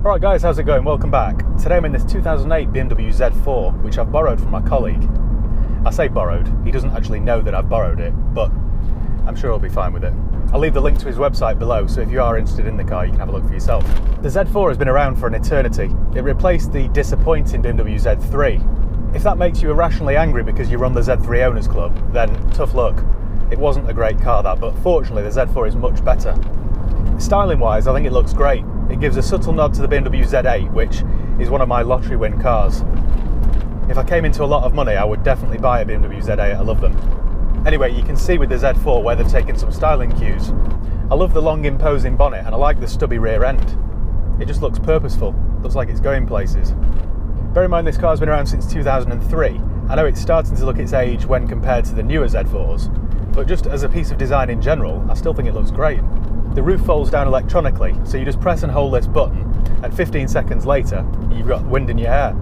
Alright guys, how's it going? Welcome back. Today I'm in this 2008 BMW Z4, which I've borrowed from my colleague. I say borrowed, he doesn't actually know that I've borrowed it, but I'm sure he'll be fine with it. I'll leave the link to his website below, so if you are interested in the car, you can have a look for yourself. The Z4 has been around for an eternity. It replaced the disappointing BMW Z3. If that makes you irrationally angry because you run the Z3 Owners Club, then tough luck. It wasn't a great car that, but fortunately the Z4 is much better. Styling wise, I think it looks great. It gives a subtle nod to the BMW Z8, which is one of my lottery win cars. If I came into a lot of money, I would definitely buy a BMW Z8, I love them. Anyway, you can see with the Z4 where they've taken some styling cues. I love the long imposing bonnet and I like the stubby rear end. It just looks purposeful, looks like it's going places. Bear in mind this car's been around since 2003. I know it's starting to look its age when compared to the newer Z4s, but just as a piece of design in general, I still think it looks great. The roof folds down electronically, so you just press and hold this button, and 15 seconds later, you've got wind in your hair.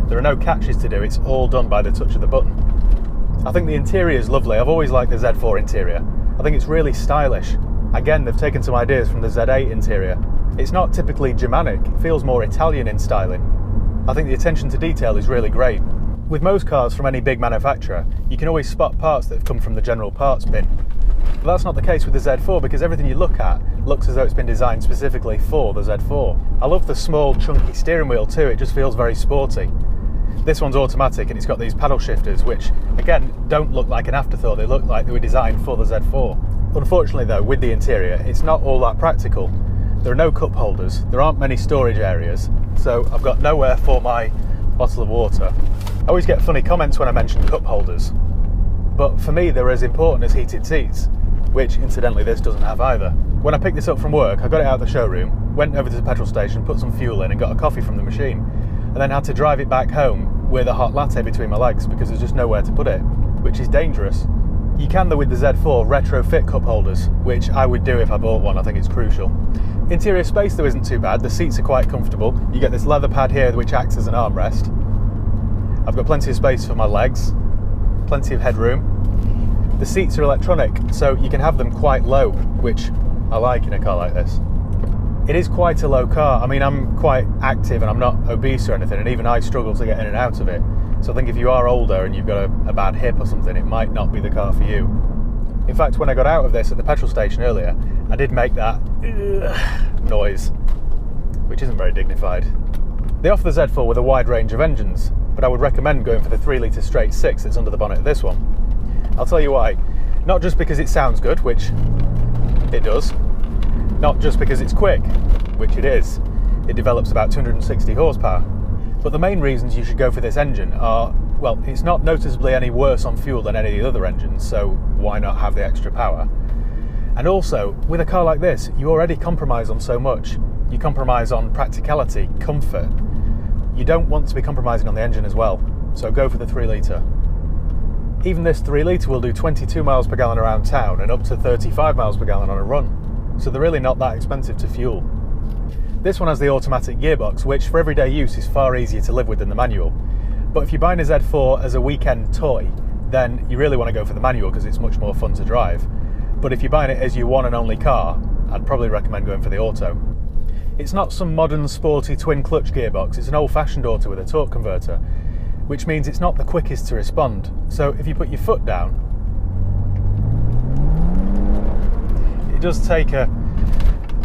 There are no catches to do, it's all done by the touch of the button. I think the interior is lovely. I've always liked the Z4 interior. I think it's really stylish. Again, they've taken some ideas from the Z8 interior. It's not typically Germanic, it feels more Italian in styling. I think the attention to detail is really great. With most cars from any big manufacturer, you can always spot parts that have come from the general parts bin. But that's not the case with the Z4 because everything you look at looks as though it's been designed specifically for the Z4. I love the small, chunky steering wheel too, it just feels very sporty. This one's automatic and it's got these paddle shifters, which again don't look like an afterthought, they look like they were designed for the Z4. Unfortunately though, with the interior, it's not all that practical. There are no cup holders, there aren't many storage areas, so I've got nowhere for my bottle of water. I always get funny comments when I mention cup holders, but for me they're as important as heated seats, which incidentally this doesn't have either. When I picked this up from work, I got it out of the showroom, went over to the petrol station, put some fuel in and got a coffee from the machine, and then had to drive it back home with a hot latte between my legs because there's just nowhere to put it, which is dangerous. You can though with the Z4 retrofit cup holders, which I would do if I bought one, I think it's crucial. Interior space though isn't too bad, the seats are quite comfortable. You get this leather pad here which acts as an armrest. I've got plenty of space for my legs, plenty of headroom. The seats are electronic, so you can have them quite low, which I like in a car like this. It is quite a low car. I mean, I'm quite active and I'm not obese or anything, and even I struggle to get in and out of it. So I think if you are older and you've got a bad hip or something, it might not be the car for you. In fact, when I got out of this at the petrol station earlier, I did make that noise, which isn't very dignified. They offer the Z4 with a wide range of engines, but I would recommend going for the 3-litre straight 6 that's under the bonnet of this one. I'll tell you why. Not just because it sounds good, which it does. Not just because it's quick, which it is. It develops about 260 horsepower. But the main reasons you should go for this engine are, well, it's not noticeably any worse on fuel than any of the other engines, so why not have the extra power? And also, with a car like this, you already compromise on so much. You compromise on practicality, comfort. You don't want to be compromising on the engine as well, so go for the 3-litre. Even this 3-litre will do 22 miles per gallon around town and up to 35 miles per gallon on a run, so they're really not that expensive to fuel. This one has the automatic gearbox, which for everyday use is far easier to live with than the manual. But if you're buying a Z4 as a weekend toy, then you really want to go for the manual because it's much more fun to drive. But if you're buying it as your one and only car, I'd probably recommend going for the auto. It's not some modern sporty twin clutch gearbox, it's an old-fashioned auto with a torque converter, which means it's not the quickest to respond. So if you put your foot down, it does take a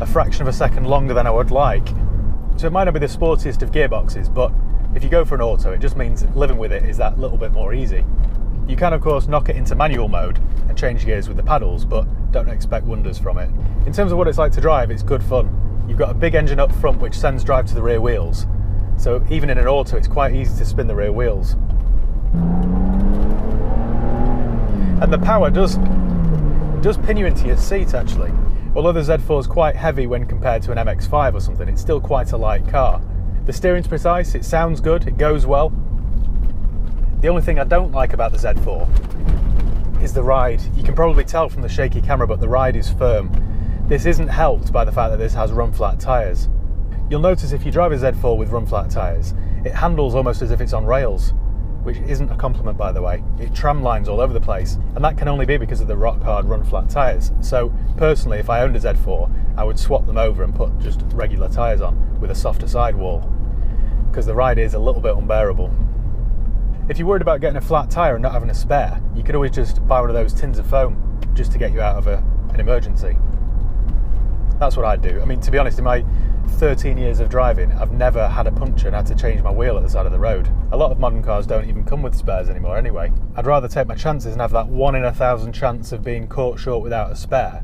fraction of a second longer than I would like. So it might not be the sportiest of gearboxes, but if you go for an auto, it just means living with it is that little bit more easy. You can of course knock it into manual mode and change gears with the paddles, but don't expect wonders from it. In terms of what it's like to drive, it's good fun. You've got a big engine up front which sends drive to the rear wheels, so even in an auto it's quite easy to spin the rear wheels. And the power does pin you into your seat actually. Although the Z4 is quite heavy when compared to an MX-5 or something, it's still quite a light car. The steering's precise, it sounds good, it goes well. The only thing I don't like about the Z4 is the ride. You can probably tell from the shaky camera, but the ride is firm. This isn't helped by the fact that this has run-flat tyres. You'll notice if you drive a Z4 with run-flat tyres, it handles almost as if it's on rails. which isn't a compliment by the way. It tram lines all over the place, and that can only be because of the rock hard run flat tyres. So personally, if I owned a Z4, I would swap them over and put just regular tyres on with a softer sidewall, because the ride is a little bit unbearable. If you're worried about getting a flat tyre and not having a spare, you could always just buy one of those tins of foam just to get you out of an emergency. That's what I'd do. I mean, to be honest, in my 13 years of driving, I've never had a puncture and had to change my wheel at the side of the road. A lot of modern cars don't even come with spares anymore anyway. I'd rather take my chances and have that 1 in 1,000 chance of being caught short without a spare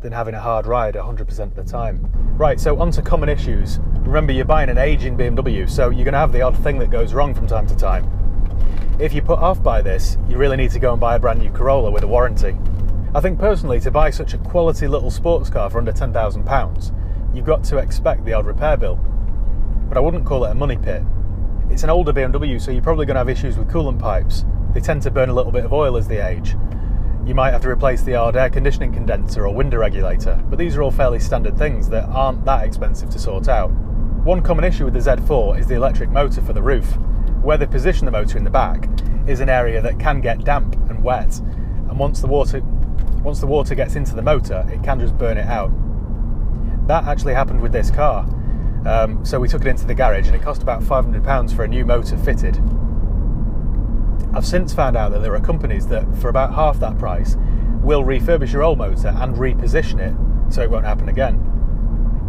than having a hard ride 100% of the time. Right, so on to common issues. Remember, you're buying an aging BMW, so you're going to have the odd thing that goes wrong from time to time. If you're put off by this, you really need to go and buy a brand new Corolla with a warranty. I think personally, to buy such a quality little sports car for under £10,000, you've got to expect the odd repair bill. But I wouldn't call it a money pit. It's an older BMW, so you're probably going to have issues with coolant pipes. They tend to burn a little bit of oil as they age. You might have to replace the odd air conditioning condenser or window regulator, but these are all fairly standard things that aren't that expensive to sort out. One common issue with the Z4 is the electric motor for the roof. Where they position the motor in the back is an area that can get damp and wet, and once the water gets into the motor, it can just burn it out. That actually happened with this car. So we took it into the garage and it cost about £500 for a new motor fitted. I've since found out that there are companies that, for about half that price, will refurbish your old motor and reposition it so it won't happen again.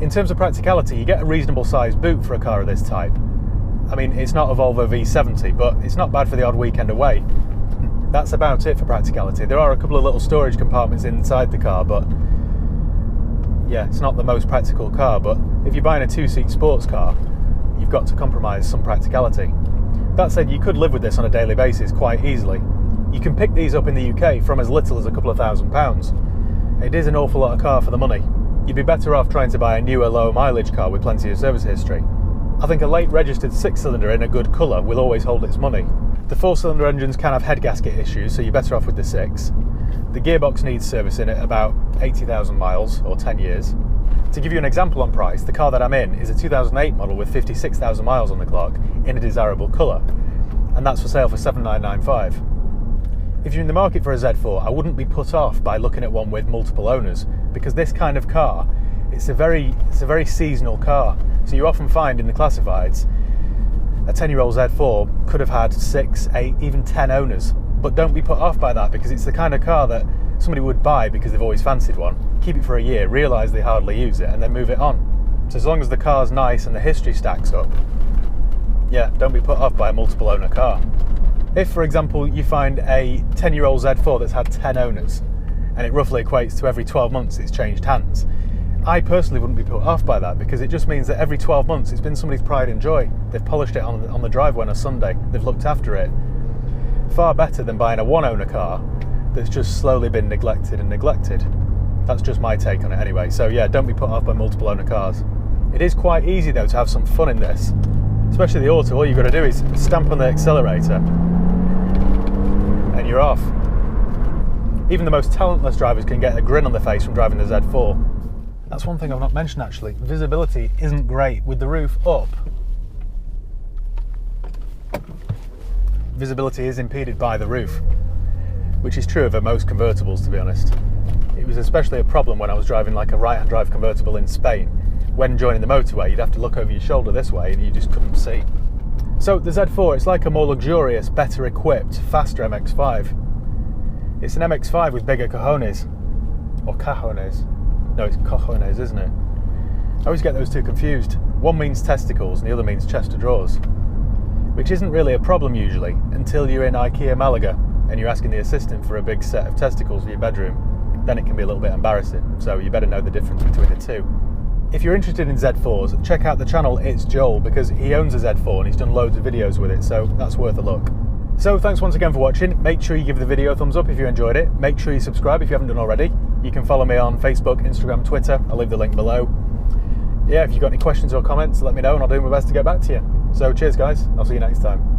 In terms of practicality, you get a reasonable sized boot for a car of this type. I mean, it's not a Volvo V70, but it's not bad for the odd weekend away. That's about it for practicality. There are a couple of little storage compartments inside the car, but yeah, it's not the most practical car. But if you're buying a 2-seat sports car, you've got to compromise some practicality. That said, you could live with this on a daily basis quite easily. You can pick these up in the UK from as little as a couple of £1,000s. It is an awful lot of car for the money. You'd be better off trying to buy a newer, lower mileage car with plenty of service history. I think a late registered 6-cylinder in a good colour will always hold its money. The 4-cylinder engines can have head gasket issues, so you're better off with the 6. The gearbox needs servicing at about 80,000 miles, or 10 years. To give you an example on price, the car that I'm in is a 2008 model with 56,000 miles on the clock in a desirable colour, and that's for sale for $7,995. If you're in the market for a Z4, I wouldn't be put off by looking at one with multiple owners, because this kind of car, it's a very seasonal car. So you often find in the classifieds, a 10-year-old Z4 could have had 6, 8, even 10 owners. But don't be put off by that, because it's the kind of car that somebody would buy because they've always fancied one, keep it for a year, realise they hardly use it, and then move it on. So as long as the car's nice and the history stacks up, yeah, don't be put off by a multiple owner car. If, for example, you find a 10-year-old Z4 that's had 10 owners, and it roughly equates to every 12 months it's changed hands, I personally wouldn't be put off by that, because it just means that every 12 months it's been somebody's pride and joy. They've polished it on the driveway on a Sunday, they've looked after it. Far better than buying a one-owner car that's just slowly been neglected and neglected. That's just my take on it anyway. So yeah, don't be put off by multiple owner cars. It is quite easy though to have some fun in this, especially the auto. All you've got to do is stamp on the accelerator and you're off. Even the most talentless drivers can get a grin on their face from driving the Z4. That's one thing I've not mentioned actually. Visibility isn't great with the roof up. Visibility is impeded by the roof, which is true of most convertibles, to be honest. It was especially a problem when I was driving like a right-hand drive convertible in Spain. When joining the motorway, you'd have to look over your shoulder this way and you just couldn't see. So the Z4, it's like a more luxurious, better equipped, faster MX-5. It's an MX-5 with bigger cojones. Or cajones. No, it's cojones, isn't it? I always get those two confused. One means testicles and the other means chest of drawers. Which isn't really a problem usually, until you're in IKEA Malaga and you're asking the assistant for a big set of testicles for your bedroom. Then it can be a little bit embarrassing, so you better know the difference between the two. If you're interested in Z4s, check out the channel It's Joel, because he owns a Z4 and he's done loads of videos with it, so that's worth a look. So thanks once again for watching. Make sure you give the video a thumbs up if you enjoyed it. Make sure you subscribe if you haven't done already. You can follow me on Facebook, Instagram, Twitter. I'll leave the link below. Yeah, if you've got any questions or comments, let me know and I'll do my best to get back to you. So cheers guys, I'll see you next time.